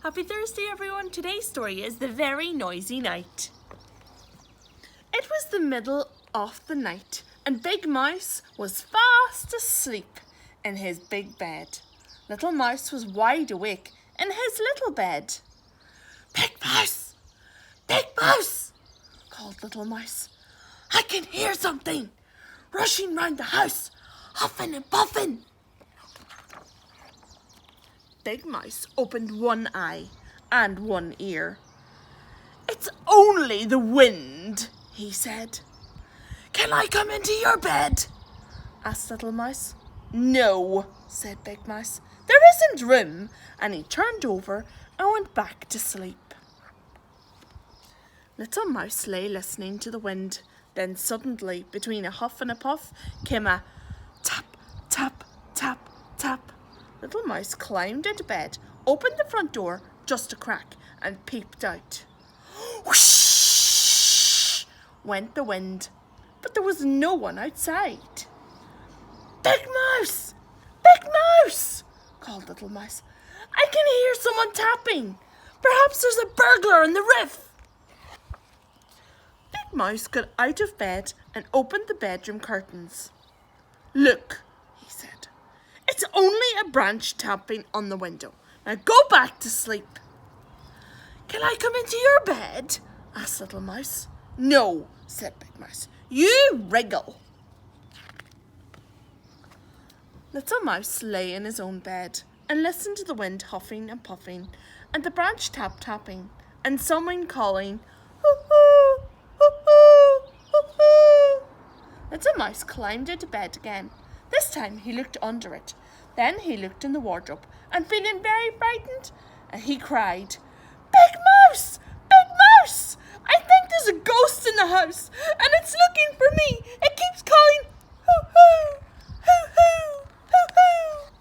Happy Thursday, everyone. Today's story is The Very Noisy Night. It was the middle of the night, and Big Mouse was fast asleep in his big bed. Little Mouse was wide awake in his little bed. "Big Mouse! Big Mouse!" called Little Mouse. "I can hear something rushing round the house, huffing and puffing." Big Mouse opened one eye and one ear. "It's only the wind," he said. "Can I come into your bed?" asked Little Mouse. "No," said Big Mouse. "There isn't room," and he turned over and went back to sleep. Little Mouse lay listening to the wind. Then suddenly, between a huff and a puff, came a tap, tap, tap, tap. Little Mouse climbed into bed, opened the front door just a crack, and peeped out. Whoosh! Went the wind, but there was no one outside. "Big Mouse! Big Mouse!" called Little Mouse. "I can hear someone tapping. Perhaps there's a burglar in the roof." Big Mouse got out of bed and opened the bedroom curtains. "Look," he said. "It's only a branch tapping on the window. Now go back to sleep." "Can I come into your bed?" asked Little Mouse. "No," said Big Mouse. "You wriggle." Little Mouse lay in his own bed and listened to the wind huffing and puffing, and the branch tapping, and someone calling, "Hoo-hoo, hoo-hoo, hoo-hoo." Little Mouse climbed into bed again. This time he looked under it. Then he looked in the wardrobe, and feeling very frightened, he cried, "Big Mouse! Big Mouse! I think there's a ghost in the house, and it's looking for me. It keeps calling, hoo-hoo, hoo-hoo, hoo-hoo."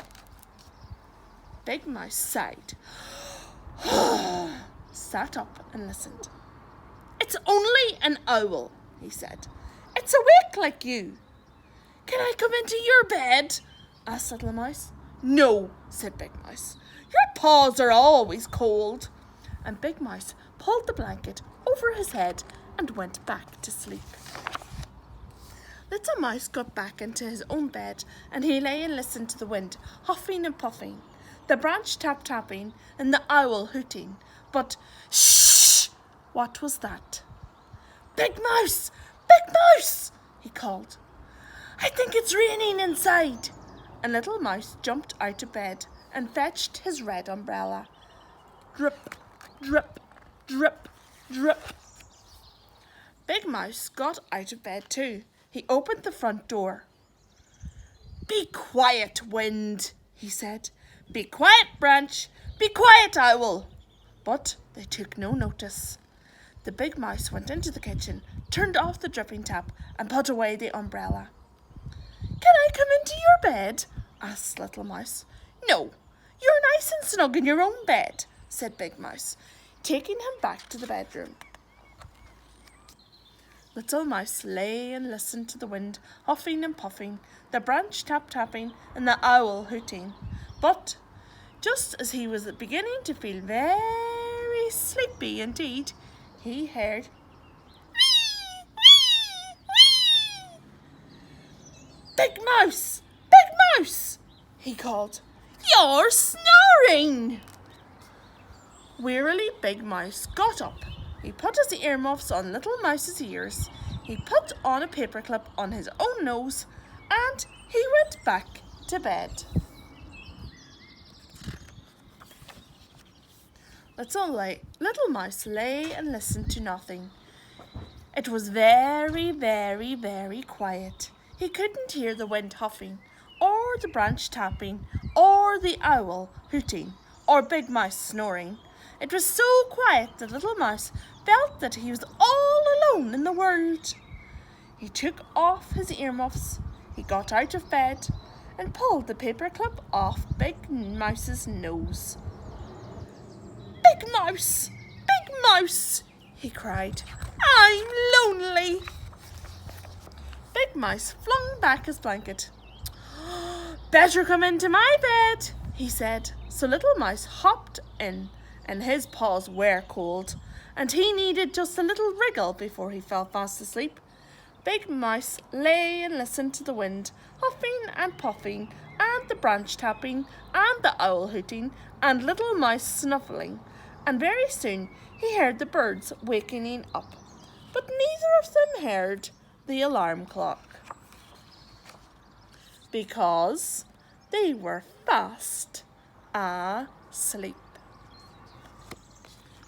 Big Mouse sighed, sat up and listened. "It's only an owl," he said. "It's awake like you." "Can I come into your bed?" asked Little Mouse. "No," said Big Mouse. "Your paws are always cold." And Big Mouse pulled the blanket over his head and went back to sleep. Little Mouse got back into his own bed, and he lay and listened to the wind huffing and puffing, the branch tapping, and the owl hooting. But shh! What was that? "Big Mouse! Big Mouse!" he called. "I think it's raining inside." And Little Mouse jumped out of bed and fetched his red umbrella. Drip, drip, drip, drip. Big Mouse got out of bed too. He opened the front door. "Be quiet, wind," he said. "Be quiet, branch. Be quiet, owl." But they took no notice. The Big Mouse went into the kitchen, turned off the dripping tap, and put away the umbrella. "Can I come into your bed?" asked Little Mouse. "No, you're nice and snug in your own bed," said Big Mouse, taking him back to the bedroom. Little Mouse lay and listened to the wind huffing and puffing, the branch tapping, and the owl hooting. But just as he was beginning to feel very sleepy indeed, he heard, "Wee, wee, wee." "Big Mouse! Big Mouse!" he called. "You're snoring!" Wearily, Big Mouse got up. He put his earmuffs on Little Mouse's ears. He put on a paperclip on his own nose, and he went back to bed. Little Mouse lay and listened to nothing. It was very, very, very quiet. He couldn't hear the wind huffing, or the branch tapping, or the owl hooting, or Big Mouse snoring. It was so quiet that Little Mouse felt that he was all alone in the world. He took off his earmuffs, he got out of bed, and pulled the paperclip off Big Mouse's nose. "Big Mouse! Big Mouse!" he cried. "I'm lonely." Big Mouse flung back his blanket. "Better come into my bed," he said. So Little Mouse hopped in, and his paws were cold, and he needed just a little wriggle before he fell fast asleep. Big Mouse lay and listened to the wind, huffing and puffing, and the branch tapping, and the owl hooting, and Little Mouse snuffling, and very soon he heard the birds wakening up. But neither of them heard the alarm clock, because they were fast asleep.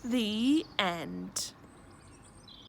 The end.